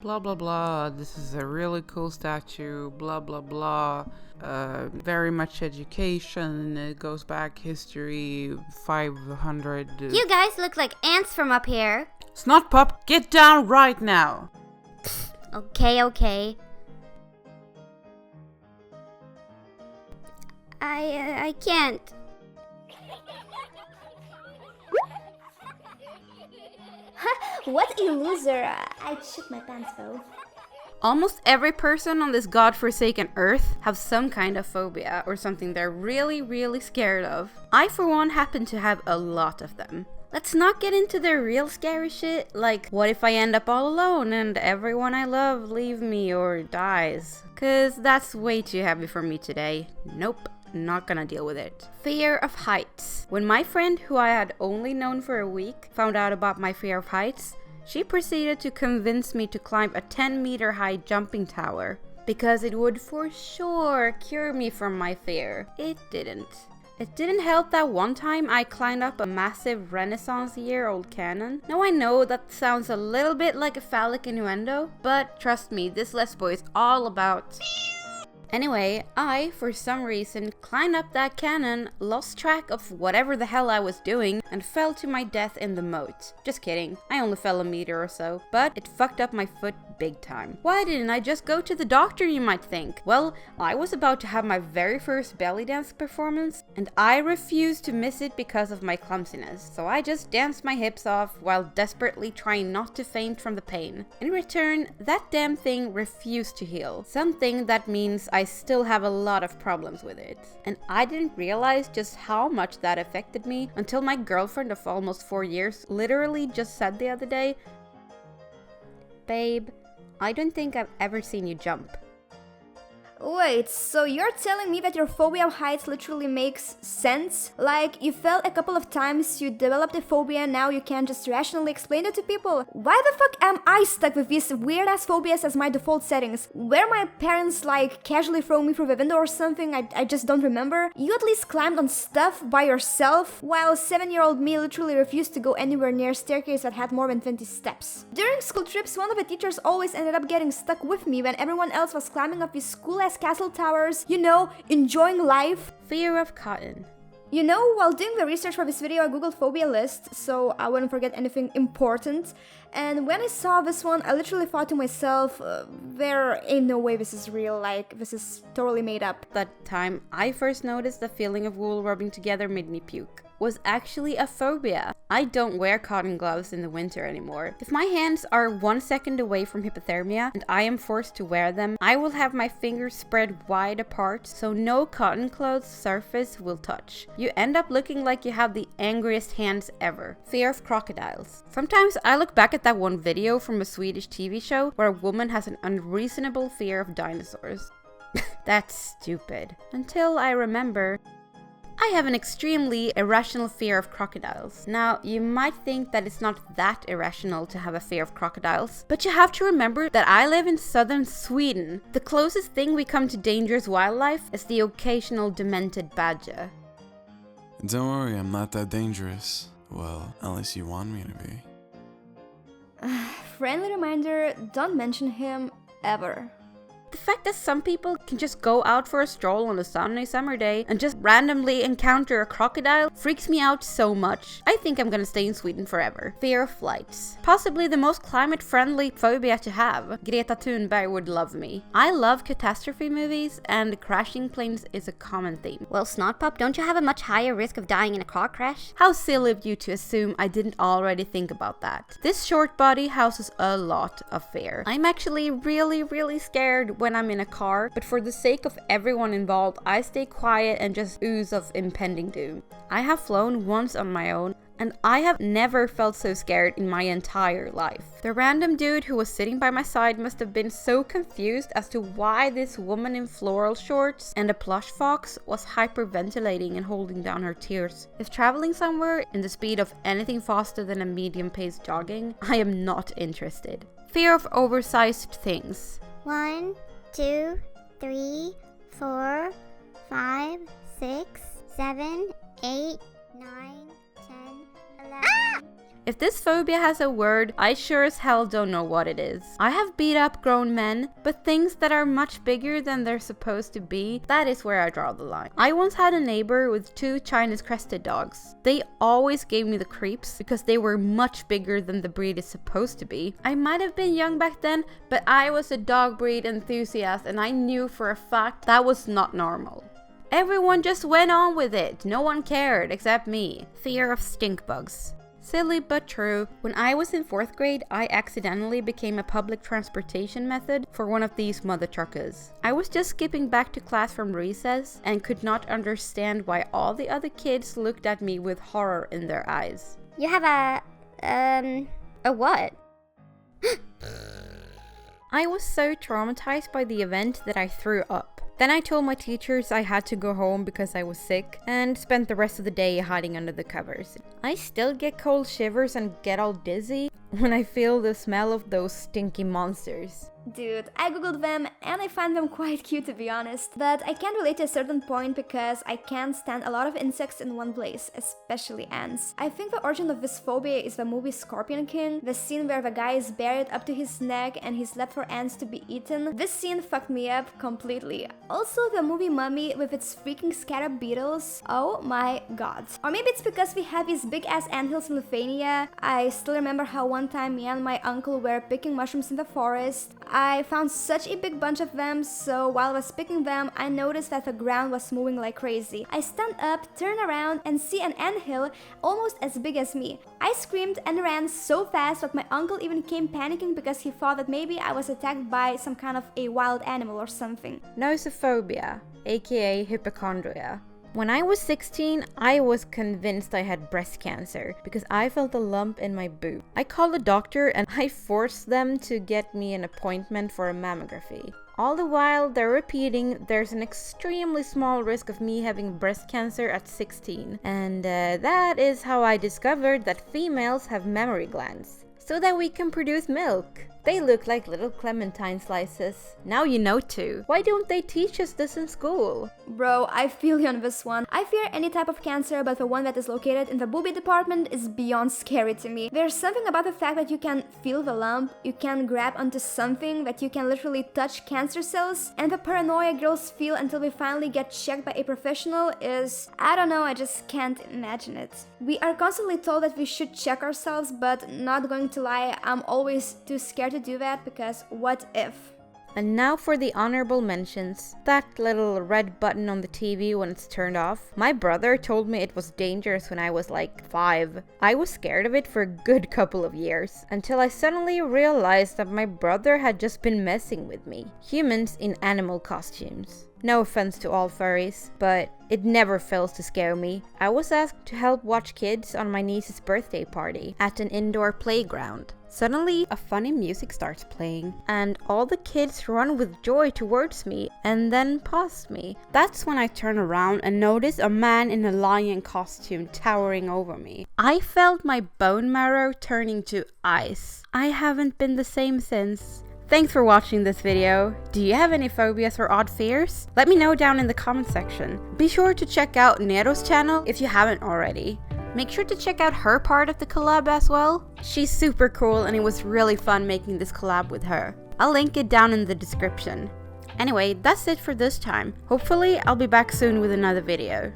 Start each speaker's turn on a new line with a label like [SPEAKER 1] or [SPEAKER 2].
[SPEAKER 1] Blah blah blah, this is a really cool statue, blah blah blah. Very much education, it goes back history 500.
[SPEAKER 2] You guys look like ants from up here.
[SPEAKER 1] Snotpup, get down right now!
[SPEAKER 2] Okay. I can't.
[SPEAKER 3] What a loser. I shit my pants though.
[SPEAKER 4] Almost every person on this godforsaken earth have some kind of phobia or something they're really scared of. I for one happen to have a lot of them. Let's not get into the real scary shit, like what if I end up all alone and everyone I love leave me or dies? Cause that's way too heavy for me today. Nope. Not gonna deal with it. Fear of heights. When my friend, who I had only known for a week, found out about my fear of heights, she proceeded to convince me to climb a 10-meter high jumping tower because it would for sure cure me from my fear. It didn't. It didn't help that one time I climbed up a massive Renaissance-year-old cannon. Now I know that sounds a little bit like a phallic innuendo, but trust me, this Let's Boy is all about... Anyway, I, for some reason, climbed up that cannon, lost track of whatever the hell I was doing, and fell to my death in the moat. Just kidding, I only fell a meter or so, but it fucked up my foot big time. Why didn't I just go to the doctor, you might think? Well, I was about to have my very first belly dance performance, and I refused to miss it because of my clumsiness, so I just danced my hips off while desperately trying not to faint from the pain. In return, that damn thing refused to heal, something that means I still have a lot of problems with it. And I didn't realize just how much that affected me until my girlfriend of almost 4 years literally just said the other day, "Babe, I don't think I've ever seen you jump."
[SPEAKER 3] Wait, so you're telling me that your phobia of heights literally makes sense? Like, you fell a couple of times, you developed a phobia, and now you can't just rationally explain it to people? Why the fuck am I stuck with these weird-ass phobias as my default settings? Were my parents, like, casually throwing me through the window or something? I just don't remember. You at least climbed on stuff by yourself, while 7-year-old me literally refused to go anywhere near a staircase that had more than 20 steps. During school trips, one of the teachers always ended up getting stuck with me when everyone else was climbing up these school-ass castle towers, you know, enjoying life.
[SPEAKER 4] Fear of cotton.
[SPEAKER 3] You know, while doing the research for this video, I googled phobia list, so I wouldn't forget anything important. And when I saw this one, I literally thought to myself, there ain't no way this is real, like, this is totally made up.
[SPEAKER 4] That time I first noticed the feeling of wool rubbing together made me puke. Was actually a phobia. I don't wear cotton gloves in the winter anymore. If my hands are 1 second away from hypothermia and I am forced to wear them, I will have my fingers spread wide apart so no cotton clothes surface will touch. You end up looking like you have the angriest hands ever. Fear of crocodiles. Sometimes I look back at that one video from a Swedish TV show where a woman has an unreasonable fear of dinosaurs. That's stupid. Until I remember, I have an extremely irrational fear of crocodiles. Now, you might think that it's not that irrational to have a fear of crocodiles, but you have to remember that I live in southern Sweden. The closest thing we come to dangerous wildlife is the occasional demented badger.
[SPEAKER 5] Don't worry, I'm not that dangerous. Well, unless you want me to be.
[SPEAKER 3] Friendly reminder, don't mention him ever.
[SPEAKER 4] The fact that some people can just go out for a stroll on a sunny summer day and just randomly encounter a crocodile freaks me out so much. I think I'm gonna stay in Sweden forever. Fear of flights. Possibly the most climate-friendly phobia to have. Greta Thunberg would love me. I love catastrophe movies, and crashing planes is a common theme.
[SPEAKER 2] Well, Snotpup, don't you have a much higher risk of dying in a car crash?
[SPEAKER 4] How silly of you to assume I didn't already think about that. This short body houses a lot of fear. I'm actually really scared when I'm in a car, but for the sake of everyone involved, I stay quiet and just ooze of impending doom. I have flown once on my own, and I have never felt so scared in my entire life. The random dude who was sitting by my side must have been so confused as to why this woman in floral shorts and a plush fox was hyperventilating and holding down her tears. If traveling somewhere in the speed of anything faster than a medium-paced jogging, I am not interested. Fear of oversized things.
[SPEAKER 2] 1, 2, 3, 4, 5, 6, 7, 8, 9, 10, 11.
[SPEAKER 4] If this phobia has a word, I sure as hell don't know what it is. I have beat up grown men, but things that are much bigger than they're supposed to be, that is where I draw the line. I once had a neighbor with 2 Chinese crested dogs. They always gave me the creeps because they were much bigger than the breed is supposed to be. I might have been young back then, but I was a dog breed enthusiast and I knew for a fact that was not normal. Everyone just went on with it. No one cared except me. Fear of stink bugs. Silly but true. When I was in 4th grade, I accidentally became a public transportation method for one of these mother truckers. I was just skipping back to class from recess and could not understand why all the other kids looked at me with horror in their eyes.
[SPEAKER 2] You have a what?
[SPEAKER 4] I was so traumatized by the event that I threw up. Then I told my teachers I had to go home because I was sick and spent the rest of the day hiding under the covers. I still get cold shivers and get all dizzy when I feel the smell of those stinky monsters.
[SPEAKER 3] Dude, I googled them and I find them quite cute to be honest, but I can't relate to a certain point because I can't stand a lot of insects in one place, especially ants. I think the origin of this phobia is the movie Scorpion King, the scene where the guy is buried up to his neck and he's left for ants to be eaten. This scene fucked me up completely. Also the movie Mummy with its freaking scarab beetles, oh my god. Or maybe it's because we have these big ass anthills in Lithuania. I still remember how one time me and my uncle were picking mushrooms in the forest. I found such a big bunch of them, so while I was picking them, I noticed that the ground was moving like crazy. I stand up, turn around, and see an anthill almost as big as me. I screamed and ran so fast that my uncle even came panicking because he thought that maybe I was attacked by some kind of a wild animal or something.
[SPEAKER 4] Nosophobia, aka hypochondria. When I was 16, I was convinced I had breast cancer because I felt a lump in my boob. I called the doctor and I forced them to get me an appointment for a mammography. All the while, they're repeating there's an extremely small risk of me having breast cancer at 16. And that is how I discovered that females have mammary glands, so that we can produce milk. They look like little clementine slices. Now you know too. Why don't they teach us this in school?
[SPEAKER 3] Bro, I feel you on this one. I fear any type of cancer, but the one that is located in the boobie department is beyond scary to me. There's something about the fact that you can feel the lump, you can grab onto something, that you can literally touch cancer cells, and the paranoia girls feel until we finally get checked by a professional is... I don't know, I just can't imagine it. We are constantly told that we should check ourselves, but not going to lie, I'm always too scared to do that because what if?
[SPEAKER 4] And now for the honorable mentions. That little red button on the TV when it's turned off. My brother told me it was dangerous when I was like 5. I was scared of it for a good couple of years, until I suddenly realized that my brother had just been messing with me. Humans in animal costumes. No offense to all furries, but it never fails to scare me. I was asked to help watch kids on my niece's birthday party at an indoor playground. Suddenly, a funny music starts playing, and all the kids run with joy towards me and then past me. That's when I turn around and notice a man in a lion costume towering over me. I felt my bone marrow turning to ice. I haven't been the same since. Thanks for watching this video. Do you have any phobias or odd fears? Let me know down in the comment section. Be sure to check out Nero's channel if you haven't already. Make sure to check out her part of the collab as well. She's super cool and it was really fun making this collab with her. I'll link it down in the description. Anyway, that's it for this time. Hopefully, I'll be back soon with another video.